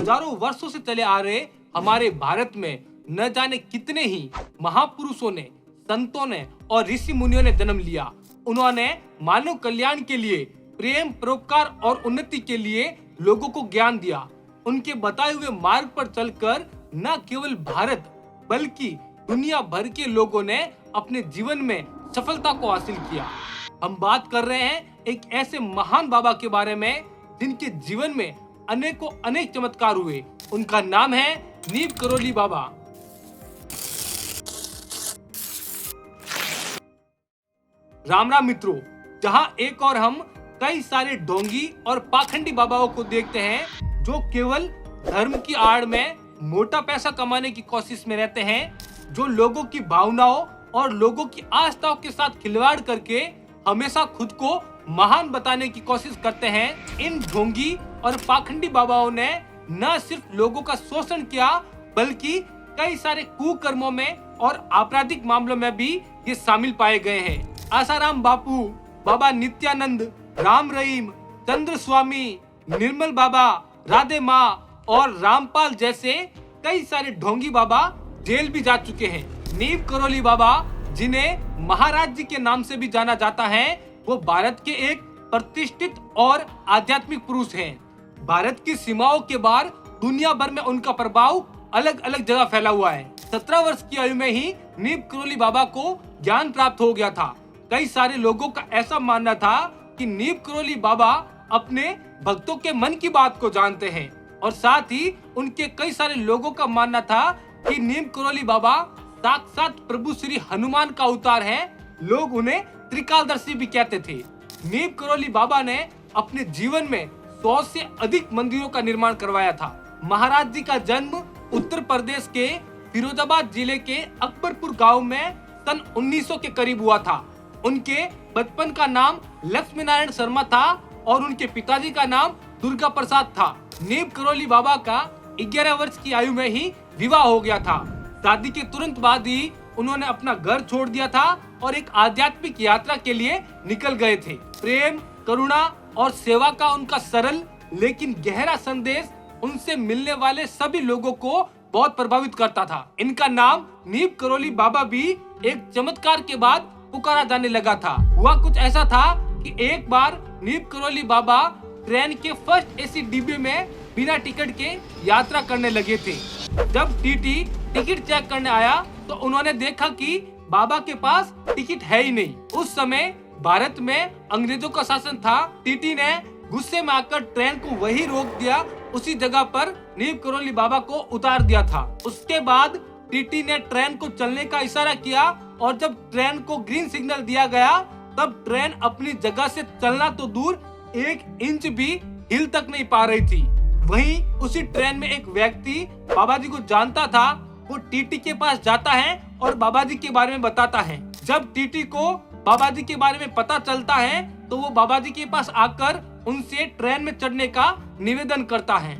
हजारों वर्षों से चले आ रहे हमारे भारत में न जाने कितने ही महापुरुषों ने, संतों ने और ऋषि मुनियों ने जन्म लिया। उन्होंने मानव कल्याण के लिए, प्रेम, परोपकार और उन्नति के लिए लोगों को ज्ञान दिया। उनके बताए हुए मार्ग पर चलकर न केवल भारत बल्कि दुनिया भर के लोगों ने अपने जीवन में सफलता को हासिल किया। हम बात कर रहे हैं एक ऐसे महान बाबा के बारे में जिनके जीवन में अनेकों अनेक चमत्कार हुए। उनका नाम है नीम करोली बाबा। राम राम मित्रों, जहां एक और हम कई सारे ढोंगी और पाखंडी बाबाओं को देखते हैं जो केवल धर्म की आड़ में मोटा पैसा कमाने की कोशिश में रहते हैं, जो लोगों की भावनाओं और लोगों की आस्थाओं के साथ खिलवाड़ करके हमेशा खुद को महान बताने की कोशिश करते हैं। इन ढोंगी और पाखंडी बाबाओं ने न सिर्फ लोगों का शोषण किया बल्कि कई सारे कुकर्मों में और आपराधिक मामलों में भी ये शामिल पाए गए हैं। आसाराम बापू, बाबा नित्यानंद, राम रहीम, चंद्र स्वामी, निर्मल बाबा, राधे माँ और रामपाल जैसे कई सारे ढोंगी बाबा जेल भी जा चुके हैं। नीम करोली बाबा, जिन्हें महाराज जी के नाम से भी जाना जाता है, वो भारत के एक प्रतिष्ठित और आध्यात्मिक पुरुष हैं। भारत की सीमाओं के बाहर दुनिया भर में उनका प्रभाव अलग अलग जगह फैला हुआ है। 17 वर्ष की आयु में ही नीम करोली बाबा को ज्ञान प्राप्त हो गया था। कई सारे लोगों का ऐसा मानना था कि नीम करोली बाबा अपने भक्तों के मन की बात को जानते हैं और साथ ही उनके कई सारे लोगों का मानना था कि नीम करोली बाबा साक्षात प्रभु श्री हनुमान का अवतार है। लोग उन्हें त्रिकालदर्शी भी कहते थे। नीम करोली बाबा ने अपने जीवन में 100 से अधिक मंदिरों का निर्माण करवाया था। महाराज जी का जन्म उत्तर प्रदेश के फिरोजाबाद जिले के अकबरपुर गांव में सन 1900 के करीब हुआ था। उनके बचपन का नाम लक्ष्मी नारायण शर्मा था और उनके पिताजी का नाम दुर्गा प्रसाद था। नीम करोली बाबा का 11 वर्ष की आयु में ही विवाह हो गया था। शादी के तुरंत बाद ही उन्होंने अपना घर छोड़ दिया था और एक आध्यात्मिक यात्रा के लिए निकल गए थे। प्रेम, करुणा और सेवा का उनका सरल लेकिन गहरा संदेश उनसे मिलने वाले सभी लोगों को बहुत प्रभावित करता था। इनका नाम नीम करोली बाबा भी एक चमत्कार के बाद पुकारा जाने लगा था। हुआ कुछ ऐसा था कि एक बार नीम करोली बाबा ट्रेन के फर्स्ट एसी डिब्बे में बिना टिकट के यात्रा करने लगे थे। जब टीटी टिकट चेक करने आया तो उन्होंने देखा कि बाबा के पास टिकट है ही नहीं। उस समय भारत में अंग्रेजों का शासन था। टीटी ने गुस्से में आकर ट्रेन को वही रोक दिया, उसी जगह पर नीम करोली बाबा को उतार दिया था। उसके बाद टीटी ने ट्रेन को चलने का इशारा किया और जब ट्रेन को ग्रीन सिग्नल दिया गया तब ट्रेन अपनी जगह से चलना तो दूर 1 इंच भी हिल तक नहीं पा रही थी। वहीं उसी ट्रेन में एक व्यक्ति बाबा जी को जानता था। वो टीटी के पास जाता है और बाबा जी के बारे में बताता है। जब टीटी को बाबा जी के बारे में पता चलता है तो वो बाबा जी के पास आकर उनसे ट्रेन में चढ़ने का निवेदन करता है।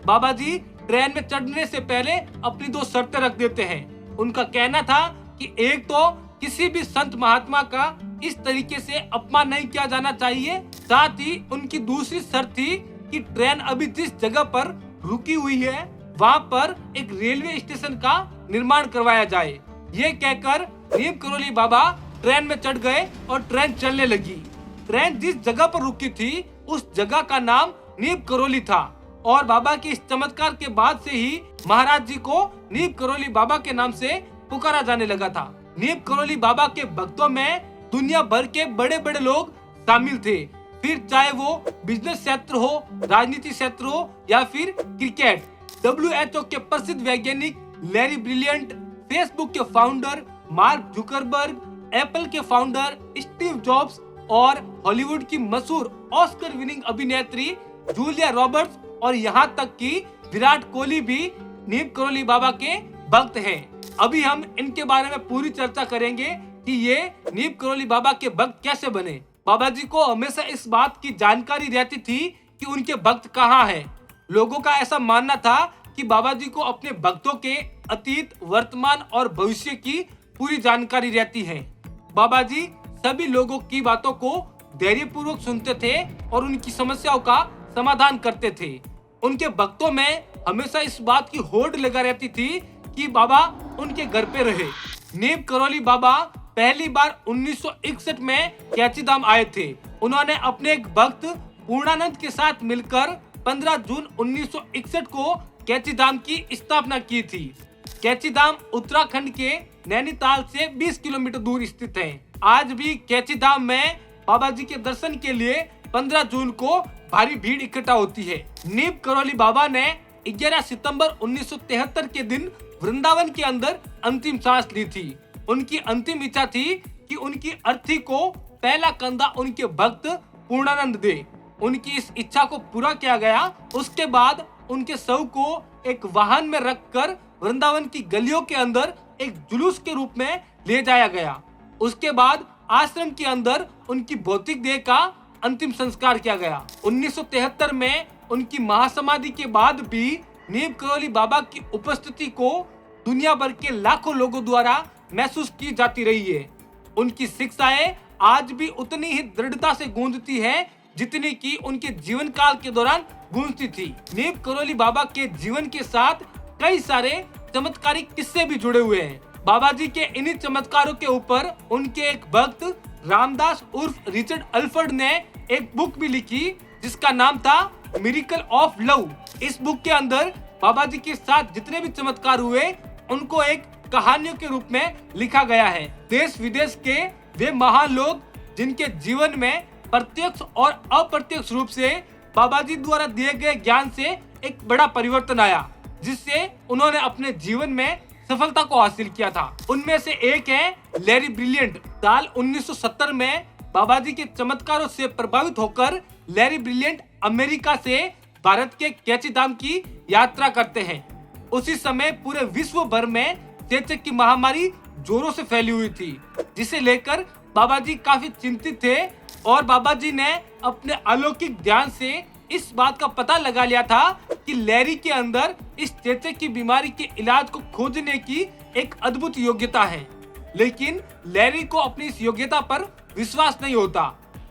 बाबा जी ट्रेन में चढ़ने से पहले अपनी 2 शर्तें रख देते हैं। उनका कहना था कि एक तो किसी भी संत महात्मा का इस तरीके से अपमान नहीं किया जाना चाहिए, साथ ही उनकी दूसरी शर्त थी कि ट्रेन अभी जिस जगह पर रुकी हुई है वहाँ पर एक रेलवे स्टेशन का निर्माण करवाया जाए। ये कहकर नीम करोली बाबा ट्रेन में चढ़ गए और ट्रेन चलने लगी। ट्रेन जिस जगह पर रुकी थी उस जगह का नाम नीम करोली था और बाबा के इस चमत्कार के बाद से ही महाराज जी को नीम करोली बाबा के नाम से पुकारा जाने लगा था। नीम करोली बाबा के भक्तों में दुनिया भर के बड़े बड़े लोग शामिल थे, फिर चाहे वो बिजनेस क्षेत्र हो, राजनीति क्षेत्र हो या फिर क्रिकेट। WHO के प्रसिद्ध वैज्ञानिक लैरी ब्रिलियंट, फेसबुक के फाउंडर मार्क जुकरबर्ग, एप्पल के फाउंडर स्टीव जॉब्स और हॉलीवुड की मशहूर ऑस्कर विनिंग अभिनेत्री जूलिया रॉबर्ट्स और यहाँ तक कि विराट कोहली भी नीम करोली बाबा के भक्त हैं। अभी हम इनके बारे में पूरी चर्चा करेंगे कि ये नीम करोली बाबा के भक्त कैसे बने। बाबा जी को हमेशा इस बात की जानकारी रहती थी कि उनके भक्त कहाँ हैं। लोगों का ऐसा मानना था कि बाबा जी को अपने भक्तों के अतीत, वर्तमान और भविष्य की पूरी जानकारी रहती है। बाबा जी सभी लोगों की बातों को धैर्यपूर्वक सुनते थे और उनकी समस्याओं का समाधान करते थे। उनके भक्तों में हमेशा इस बात की होड़ लगा रहती थी कि बाबा उनके घर पे रहे। नीम करोली बाबा पहली बार 1961 में कैचीधाम आए थे। उन्होंने अपने एक भक्त पूर्णानंद के साथ मिलकर 15 जून 1961 को कैचीधाम की स्थापना की थी। कैचीधाम उत्तराखंड के नैनीताल से 20 किलोमीटर दूर स्थित है। आज भी कैचीधाम में बाबा जी के दर्शन के लिए 15 जून को भारी भीड़ इकट्ठा होती है। नीम करोली बाबा ने 11 सितंबर 1973 के दिन वृंदावन के अंदर अंतिम सांस ली थी। उनकी अंतिम इच्छा थी कि उनकी अर्थी को पहला कंधा उनके भक्त पूर्णानंद दे। उनकी इस इच्छा को पूरा किया गया। उसके बाद उनके शव को एक वाहन में रखकर वृंदावन की गलियों के अंदर एक जुलूस के रूप में ले जाया गया। उसके बाद आश्रम के अंदर उनकी भौतिक देह का अंतिम संस्कार किया गया। 1973 में उनकी महासमाधि के बाद भी नीम करोली बाबा की उपस्थिति को दुनिया भर के लाखों लोगों द्वारा महसूस की जाती रही है। उनकी शिक्षाएं आज भी उतनी ही दृढ़ता से गूंजती है जितनी कि उनके जीवन काल के दौरान गूंजती थी। नीम करोली बाबा के जीवन के साथ कई सारे चमत्कारिक किस्से भी जुड़े हुए हैं। बाबा जी के इन्हीं चमत्कारों के ऊपर उनके एक भक्त रामदास उर्फ रिचर्ड अल्फर्ड ने एक बुक भी लिखी जिसका नाम था मिरेकल ऑफ लव। इस बुक के अंदर बाबा जी के साथ जितने भी चमत्कार हुए उनको एक कहानियों के रूप में लिखा गया है। देश विदेश के वे महान लोग जिनके जीवन में प्रत्यक्ष और अप्रत्यक्ष रूप से बाबा जी द्वारा दिए गए ज्ञान से एक बड़ा परिवर्तन आया, जिससे उन्होंने अपने जीवन में सफलता को हासिल किया था। उनमें से एक है लैरी ब्रिलियंट। साल 1970 में बाबा जी के चमत्कारों से प्रभावित होकर लैरी ब्रिलियंट अमेरिका से भारत के कैचीधाम की यात्रा करते हैं। उसी समय पूरे विश्व भर में चेचक की महामारी जोरों से फैली हुई थी, जिसे लेकर बाबा जी काफी चिंतित थे और बाबा जी ने अपने अलौकिक ध्यान से इस बात का पता लगा लिया था कि लैरी के अंदर इस चेचक की बीमारी के इलाज को खोजने की एक अद्भुत योग्यता है। लेकिन लैरी को अपनी इस योग्यता पर विश्वास नहीं होता।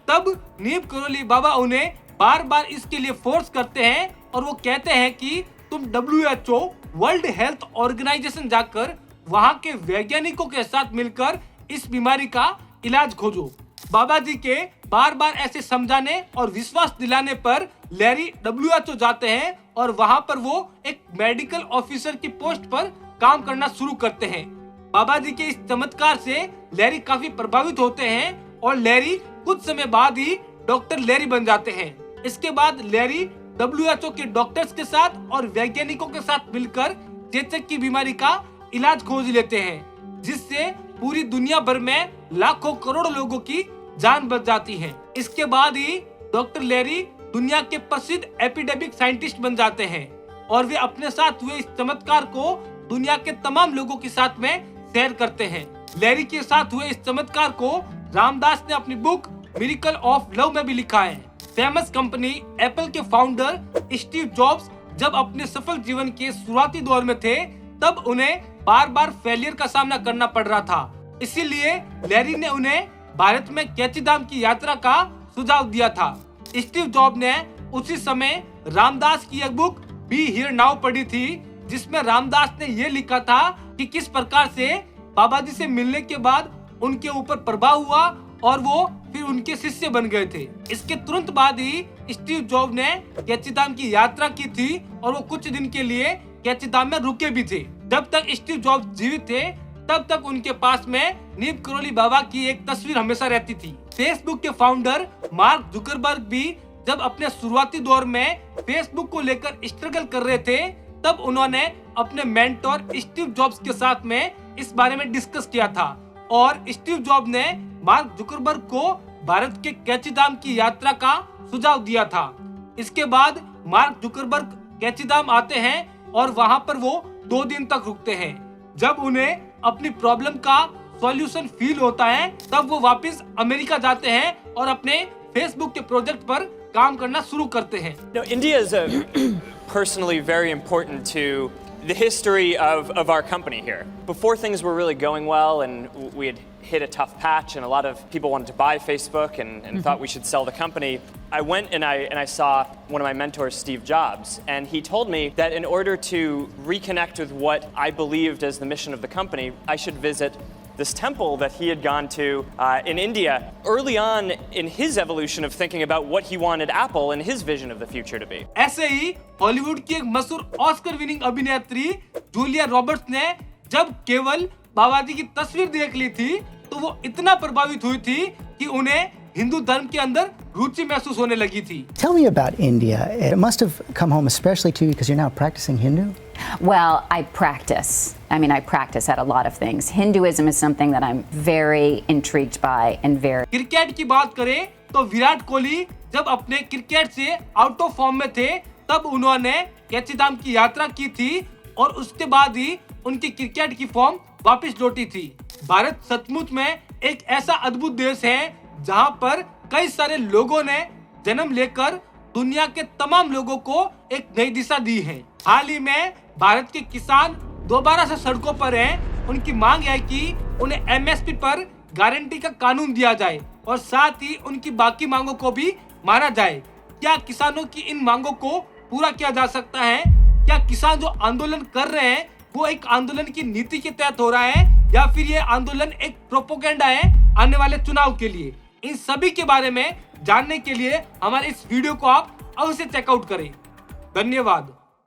तब नीम करोली बाबा उन्हें बार बार इसके लिए फोर्स करते हैं और वो कहते हैं कि तुम WHO वर्ल्ड हेल्थ ऑर्गेनाइजेशन जाकर वहां के वैज्ञानिकों के साथ मिलकर इस बीमारी का इलाज खोजो। बाबा जी के बार बार ऐसे समझाने और विश्वास दिलाने पर लैरी WHO जाते हैं और वहां पर वो एक मेडिकल ऑफिसर की पोस्ट पर काम करना शुरू करते हैं। बाबा जी के इस चमत्कार से लैरी काफी प्रभावित होते हैं और लैरी कुछ समय बाद ही डॉक्टर लैरी बन जाते हैं। इसके बाद लैरी WHO के डॉक्टर्स के साथ और वैज्ञानिकों के साथ मिलकर चेचक की बीमारी का इलाज खोज लेते हैं, जिससे पूरी दुनिया भर में लाखों करोड़ों लोगों की जान बच जाती है। इसके बाद ही डॉक्टर लैरी दुनिया के प्रसिद्ध एपिडेमिक साइंटिस्ट बन जाते हैं और वे अपने साथ हुए इस चमत्कार को दुनिया के तमाम लोगों के साथ में शेयर करते हैं। लैरी के साथ हुए इस चमत्कार को रामदास ने अपनी बुक मिरेकल ऑफ लव में भी लिखा है। फेमस कंपनी एप्पल के फाउंडर स्टीव जॉब्स जब अपने सफल जीवन के शुरुआती दौर में थे, तब उन्हें बार बार फेलियर का सामना करना पड़ रहा था। इसीलिए लैरी ने उन्हें भारत में कैचीधाम की यात्रा का सुझाव दिया था। स्टीव जॉब ने उसी समय रामदास की एक बुक बी हियर नाउ पढ़ी थी, जिसमें रामदास ने ये लिखा था कि किस प्रकार से बाबा जी से मिलने के बाद उनके ऊपर प्रभाव हुआ और वो फिर उनके शिष्य बन गए थे। इसके तुरंत बाद ही स्टीव जॉब ने कैचीधाम की यात्रा की थी और वो कुछ दिन के लिए कैचीधाम में रुके भी थे। जब तक स्टीव जॉब जीवित थे तब तक उनके पास में नीम करोली बाबा की एक तस्वीर हमेशा रहती थी। फेसबुक के फाउंडर मार्क जुकरबर्ग भी जब अपने शुरुआती दौर में फेसबुक को लेकर स्ट्रगल कर रहे थे, तब उन्होंने अपने मेंटोर स्टीव जॉब्स के साथ में इस बारे में डिस्कस किया था और स्टीव जॉब ने मार्क जुकरबर्ग को भारत के कैचीधाम की यात्रा का सुझाव दिया था। इसके बाद मार्क जुकरबर्ग कैचीधाम आते हैं और वहां पर वो 2 दिन तक रुकते हैं। जब उन्हें अपनी प्रॉब्लम का सॉल्यूशन फील होता है, तब वो वापस अमेरिका जाते हैं और अपने फेसबुक के प्रोजेक्ट पर काम करना शुरू करते हैं। India is personally very important to the history of our company here. Before things were really going well and we had hit a tough patch and a lot of people wanted to buy Facebook and thought we should sell the company, I went and I saw one of my mentors, Steve Jobs, and he told me that in order to reconnect with what I believed as the mission of the company, I should visit this temple that he had gone to in India early on in his evolution of thinking about what he wanted Apple and his vision of the future to be. ऐसे ही Hollywood की एक मशहूर Oscar winning अभिनेत्री Julia Roberts ने जब केवल बाबा जी की तस्वीर देख ली थी तो वो इतना प्रभावित हुई थी कि उन्हें हिंदू धर्म के अंदर रुचि महसूस होने लगी थी। Tell me about India. It must have come home especially to you because you're now practicing Hindu. Well, I practice. I practice at a lot of things. Hinduism is something that I'm very intrigued by and very. Cricket की बात करें तो विराट कोहली जब अपने cricket से out of form में थे तब उन्होंने कैचीधाम की यात्रा की थी और उसके बाद ही उनकी क्रिकेट की फॉर्म वापस लौटी थी। भारत सचमुच में एक ऐसा अद्भुत देश है जहां पर कई सारे लोगों ने जन्म लेकर दुनिया के तमाम लोगों को एक नई दिशा दी है। हाल ही में भारत के किसान दोबारा से सड़कों पर हैं। उनकी मांग है कि उन्हें एमएसपी पर गारंटी का कानून दिया जाए और साथ ही उनकी बाकी मांगों को भी माना जाए। क्या किसानों की इन मांगों को पूरा किया जा सकता है? क्या किसान जो आंदोलन कर रहे हैं वो एक आंदोलन की नीति के तहत हो रहा है या फिर ये आंदोलन एक प्रोपोगेंडा है आने वाले चुनाव के लिए? इन सभी के बारे में जानने के लिए हमारे इस वीडियो को आप अवश्य चेकआउट करें। धन्यवाद।